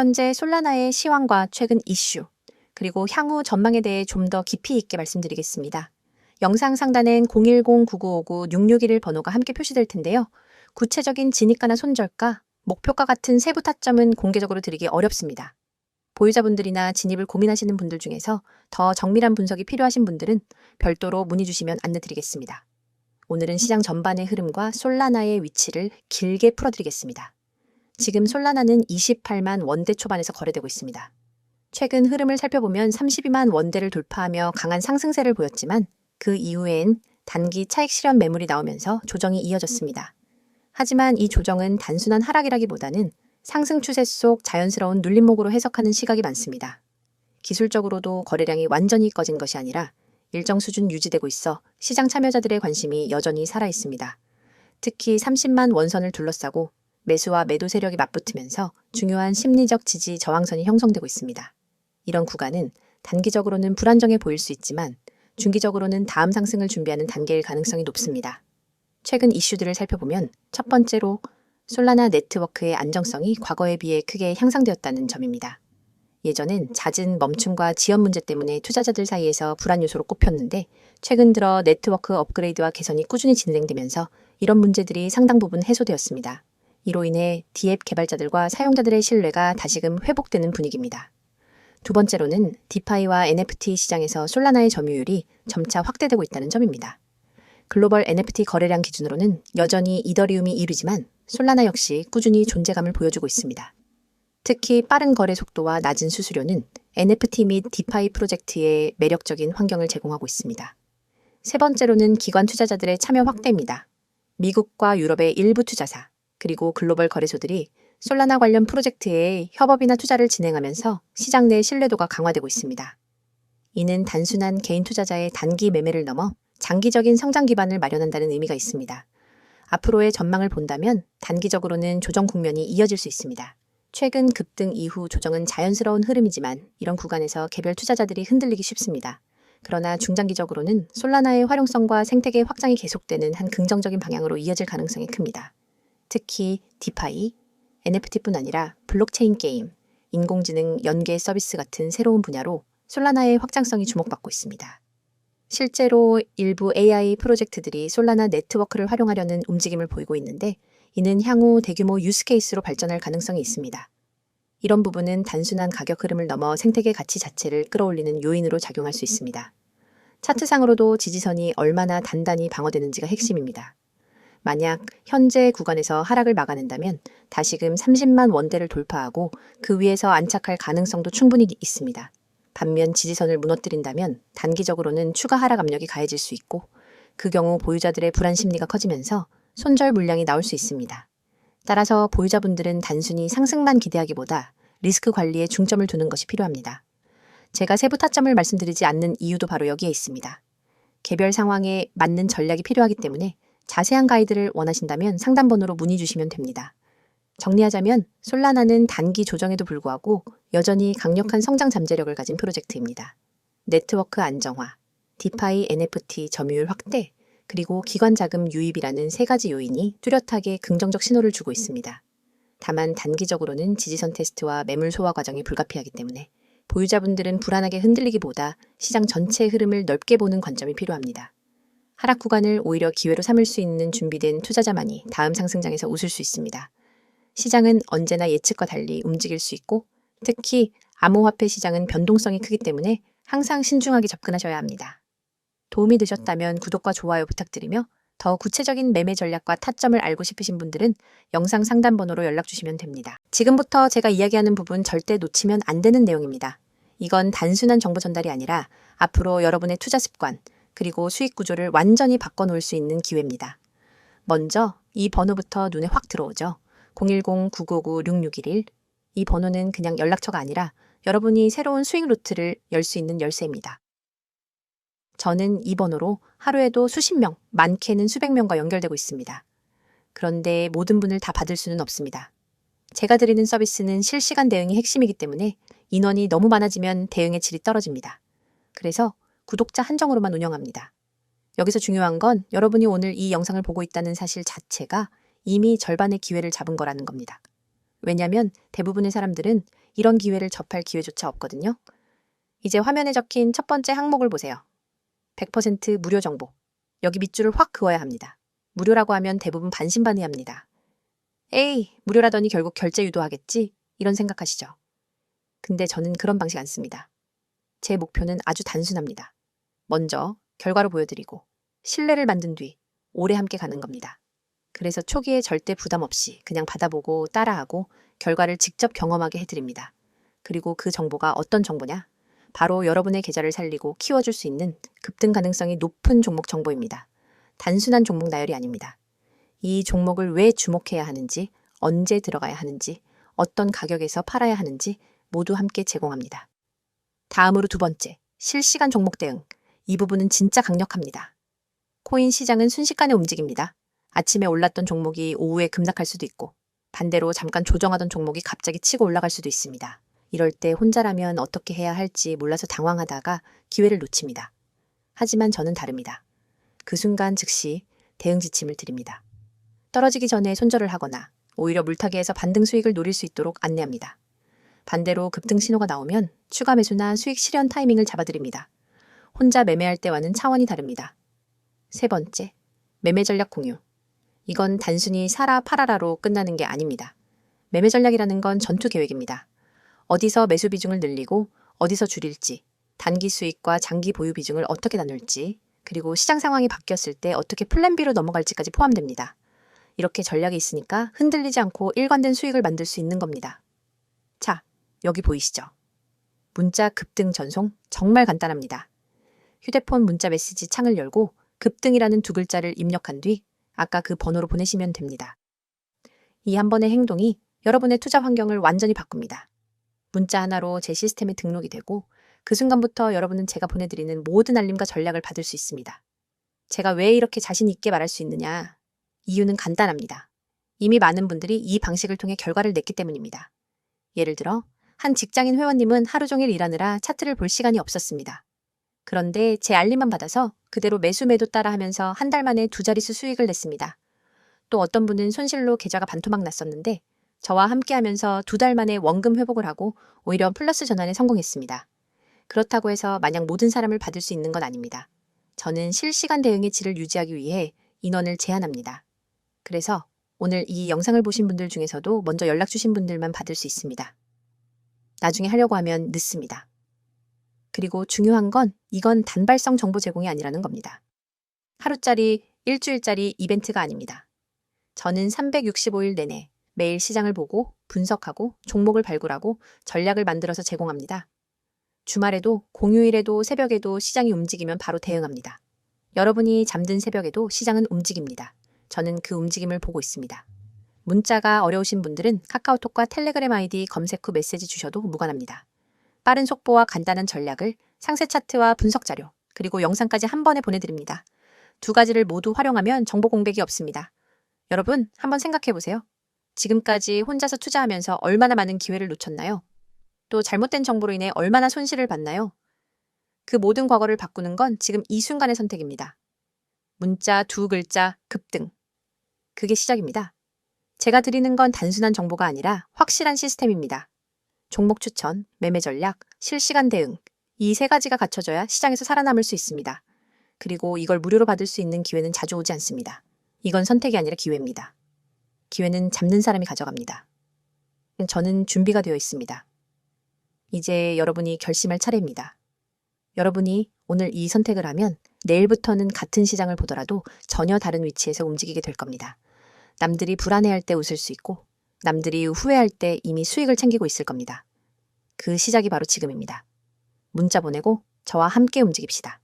현재 솔라나의 시황과 최근 이슈, 그리고 향후 전망에 대해 좀 더 깊이 있게 말씀드리겠습니다. 영상 상단엔 010-9959-6611 번호가 함께 표시될 텐데요. 구체적인 진입가나 손절가, 목표가 같은 세부 타점은 공개적으로 드리기 어렵습니다. 보유자분들이나 진입을 고민하시는 분들 중에서 더 정밀한 분석이 필요하신 분들은 별도로 문의 주시면 안내드리겠습니다. 오늘은 시장 전반의 흐름과 솔라나의 위치를 길게 풀어드리겠습니다. 지금 솔라나는 28만 원대 초반에서 거래되고 있습니다. 최근 흐름을 살펴보면 32만 원대를 돌파하며 강한 상승세를 보였지만 그 이후엔 단기 차익 실현 매물이 나오면서 조정이 이어졌습니다. 하지만 이 조정은 단순한 하락이라기보다는 상승 추세 속 자연스러운 눌림목으로 해석하는 시각이 많습니다. 기술적으로도 거래량이 완전히 꺼진 것이 아니라 일정 수준 유지되고 있어 시장 참여자들의 관심이 여전히 살아있습니다. 특히 30만 원선을 둘러싸고 매수와 매도 세력이 맞붙으면서 중요한 심리적 지지 저항선이 형성되고 있습니다. 이런 구간은 단기적으로는 불안정해 보일 수 있지만 중기적으로는 다음 상승을 준비하는 단계일 가능성이 높습니다. 최근 이슈들을 살펴보면 첫 번째로 솔라나 네트워크의 안정성이 과거에 비해 크게 향상되었다는 점입니다. 예전엔 잦은 멈춤과 지연 문제 때문에 투자자들 사이에서 불안 요소로 꼽혔는데 최근 들어 네트워크 업그레이드와 개선이 꾸준히 진행되면서 이런 문제들이 상당 부분 해소되었습니다. 이로 인해 D앱 개발자들과 사용자들의 신뢰가 다시금 회복되는 분위기입니다. 두 번째로는 디파이와 NFT 시장에서 솔라나의 점유율이 점차 확대되고 있다는 점입니다. 글로벌 NFT 거래량 기준으로는 여전히 이더리움이 1위지만 솔라나 역시 꾸준히 존재감을 보여주고 있습니다. 특히 빠른 거래 속도와 낮은 수수료는 NFT 및 디파이 프로젝트에 매력적인 환경을 제공하고 있습니다. 세 번째로는 기관 투자자들의 참여 확대입니다. 미국과 유럽의 일부 투자사, 그리고 글로벌 거래소들이 솔라나 관련 프로젝트에 협업이나 투자를 진행하면서 시장 내 신뢰도가 강화되고 있습니다. 이는 단순한 개인 투자자의 단기 매매를 넘어 장기적인 성장 기반을 마련한다는 의미가 있습니다. 앞으로의 전망을 본다면 단기적으로는 조정 국면이 이어질 수 있습니다. 최근 급등 이후 조정은 자연스러운 흐름이지만 이런 구간에서 개별 투자자들이 흔들리기 쉽습니다. 그러나 중장기적으로는 솔라나의 활용성과 생태계 확장이 계속되는 한 긍정적인 방향으로 이어질 가능성이 큽니다. 특히 디파이, NFT뿐 아니라 블록체인 게임, 인공지능 연계 서비스 같은 새로운 분야로 솔라나의 확장성이 주목받고 있습니다. 실제로 일부 AI 프로젝트들이 솔라나 네트워크를 활용하려는 움직임을 보이고 있는데 이는 향후 대규모 유스케이스로 발전할 가능성이 있습니다. 이런 부분은 단순한 가격 흐름을 넘어 생태계 가치 자체를 끌어올리는 요인으로 작용할 수 있습니다. 차트상으로도 지지선이 얼마나 단단히 방어되는지가 핵심입니다. 만약 현재 구간에서 하락을 막아낸다면 다시금 30만 원대를 돌파하고 그 위에서 안착할 가능성도 충분히 있습니다. 반면 지지선을 무너뜨린다면 단기적으로는 추가 하락 압력이 가해질 수 있고 그 경우 보유자들의 불안 심리가 커지면서 손절 물량이 나올 수 있습니다. 따라서 보유자분들은 단순히 상승만 기대하기보다 리스크 관리에 중점을 두는 것이 필요합니다. 제가 세부 타점을 말씀드리지 않는 이유도 바로 여기에 있습니다. 개별 상황에 맞는 전략이 필요하기 때문에 자세한 가이드를 원하신다면 상담번호로 문의 주시면 됩니다. 정리하자면 솔라나는 단기 조정에도 불구하고 여전히 강력한 성장 잠재력을 가진 프로젝트입니다. 네트워크 안정화, 디파이 NFT 점유율 확대, 그리고 기관 자금 유입이라는 세 가지 요인이 뚜렷하게 긍정적 신호를 주고 있습니다. 다만 단기적으로는 지지선 테스트와 매물 소화 과정이 불가피하기 때문에 보유자분들은 불안하게 흔들리기보다 시장 전체의 흐름을 넓게 보는 관점이 필요합니다. 하락 구간을 오히려 기회로 삼을 수 있는 준비된 투자자만이 다음 상승장에서 웃을 수 있습니다. 시장은 언제나 예측과 달리 움직일 수 있고 특히 암호화폐 시장은 변동성이 크기 때문에 항상 신중하게 접근하셔야 합니다. 도움이 되셨다면 구독과 좋아요 부탁드리며 더 구체적인 매매 전략과 타점을 알고 싶으신 분들은 영상 상담 번호로 연락 주시면 됩니다. 지금부터 제가 이야기하는 부분 절대 놓치면 안 되는 내용입니다. 이건 단순한 정보 전달이 아니라 앞으로 여러분의 투자 습관, 그리고 수익 구조를 완전히 바꿔놓을 수 있는 기회입니다. 먼저 이 번호부터 눈에 확 들어오죠. 010-959-6611. 이 번호는 그냥 연락처가 아니라 여러분이 새로운 수익 루트를 열 수 있는 열쇠입니다. 저는 이 번호로 하루에도 수십 명, 많게는 수백 명과 연결되고 있습니다. 그런데 모든 분을 다 받을 수는 없습니다. 제가 드리는 서비스는 실시간 대응이 핵심이기 때문에 인원이 너무 많아지면 대응의 질이 떨어집니다. 그래서 구독자 한정으로만 운영합니다. 여기서 중요한 건 여러분이 오늘 이 영상을 보고 있다는 사실 자체가 이미 절반의 기회를 잡은 거라는 겁니다. 왜냐하면 대부분의 사람들은 이런 기회를 접할 기회조차 없거든요. 이제 화면에 적힌 첫 번째 항목을 보세요. 100% 무료 정보. 여기 밑줄을 확 그어야 합니다. 무료라고 하면 대부분 반신반의합니다. 에이, 무료라더니 결국 결제 유도하겠지? 이런 생각하시죠. 근데 저는 그런 방식 안 씁니다. 제 목표는 아주 단순합니다. 먼저 결과로 보여드리고 신뢰를 만든 뒤 오래 함께 가는 겁니다. 그래서 초기에 절대 부담 없이 그냥 받아보고 따라하고 결과를 직접 경험하게 해드립니다. 그리고 그 정보가 어떤 정보냐? 바로 여러분의 계좌를 살리고 키워줄 수 있는 급등 가능성이 높은 종목 정보입니다. 단순한 종목 나열이 아닙니다. 이 종목을 왜 주목해야 하는지, 언제 들어가야 하는지, 어떤 가격에서 팔아야 하는지 모두 함께 제공합니다. 다음으로 두 번째, 실시간 종목 대응. 이 부분은 진짜 강력합니다. 코인 시장은 순식간에 움직입니다. 아침에 올랐던 종목이 오후에 급락할 수도 있고, 반대로 잠깐 조정하던 종목이 갑자기 치고 올라갈 수도 있습니다. 이럴 때 혼자라면 어떻게 해야 할지 몰라서 당황하다가 기회를 놓칩니다. 하지만 저는 다릅니다. 그 순간 즉시 대응 지침을 드립니다. 떨어지기 전에 손절을 하거나 오히려 물타기에서 반등 수익을 노릴 수 있도록 안내합니다. 반대로 급등 신호가 나오면 추가 매수나 수익 실현 타이밍을 잡아드립니다. 혼자 매매할 때와는 차원이 다릅니다. 세 번째, 매매 전략 공유. 이건 단순히 사라 팔아라로 끝나는 게 아닙니다. 매매 전략이라는 건 전투 계획입니다. 어디서 매수 비중을 늘리고 어디서 줄일지, 단기 수익과 장기 보유 비중을 어떻게 나눌지, 그리고 시장 상황이 바뀌었을 때 어떻게 플랜 B로 넘어갈지까지 포함됩니다. 이렇게 전략이 있으니까 흔들리지 않고 일관된 수익을 만들 수 있는 겁니다. 자, 여기 보이시죠? 문자 급등 전송 정말 간단합니다. 휴대폰 문자 메시지 창을 열고 급등이라는 두 글자를 입력한 뒤 아까 그 번호로 보내시면 됩니다. 이 한 번의 행동이 여러분의 투자 환경을 완전히 바꿉니다. 문자 하나로 제 시스템에 등록이 되고 그 순간부터 여러분은 제가 보내드리는 모든 알림과 전략을 받을 수 있습니다. 제가 왜 이렇게 자신 있게 말할 수 있느냐? 이유는 간단합니다. 이미 많은 분들이 이 방식을 통해 결과를 냈기 때문입니다. 예를 들어 한 직장인 회원님은 하루 종일 일하느라 차트를 볼 시간이 없었습니다. 그런데 제 알림만 받아서 그대로 매수 매도 따라 하면서 한 달 만에 두 자릿수 수익을 냈습니다. 또 어떤 분은 손실로 계좌가 반토막 났었는데 저와 함께 하면서 두 달 만에 원금 회복을 하고 오히려 플러스 전환에 성공했습니다. 그렇다고 해서 마냥 모든 사람을 받을 수 있는 건 아닙니다. 저는 실시간 대응의 질을 유지하기 위해 인원을 제한합니다. 그래서 오늘 이 영상을 보신 분들 중에서도 먼저 연락 주신 분들만 받을 수 있습니다. 나중에 하려고 하면 늦습니다. 그리고 중요한 건 이건 단발성 정보 제공이 아니라는 겁니다. 하루짜리, 일주일짜리 이벤트가 아닙니다. 저는 365일 내내 매일 시장을 보고 분석하고 종목을 발굴하고 전략을 만들어서 제공합니다. 주말에도 공휴일에도 새벽에도 시장이 움직이면 바로 대응합니다. 여러분이 잠든 새벽에도 시장은 움직입니다. 저는 그 움직임을 보고 있습니다. 문자가 어려우신 분들은 카카오톡과 텔레그램 아이디 검색 후 메시지 주셔도 무관합니다. 빠른 속보와 간단한 전략을 상세 차트와 분석 자료, 그리고 영상까지 한 번에 보내드립니다. 두 가지를 모두 활용하면 정보 공백이 없습니다. 여러분, 한번 생각해 보세요. 지금까지 혼자서 투자하면서 얼마나 많은 기회를 놓쳤나요? 또 잘못된 정보로 인해 얼마나 손실을 봤나요? 그 모든 과거를 바꾸는 건 지금 이 순간의 선택입니다. 문자 두 글자 급등. 그게 시작입니다. 제가 드리는 건 단순한 정보가 아니라 확실한 시스템입니다. 종목 추천, 매매 전략, 실시간 대응. 이 세 가지가 갖춰져야 시장에서 살아남을 수 있습니다. 그리고 이걸 무료로 받을 수 있는 기회는 자주 오지 않습니다. 이건 선택이 아니라 기회입니다. 기회는 잡는 사람이 가져갑니다. 저는 준비가 되어 있습니다. 이제 여러분이 결심할 차례입니다. 여러분이 오늘 이 선택을 하면 내일부터는 같은 시장을 보더라도 전혀 다른 위치에서 움직이게 될 겁니다. 남들이 불안해할 때 웃을 수 있고 남들이 후회할 때 이미 수익을 챙기고 있을 겁니다. 그 시작이 바로 지금입니다. 문자 보내고 저와 함께 움직입시다.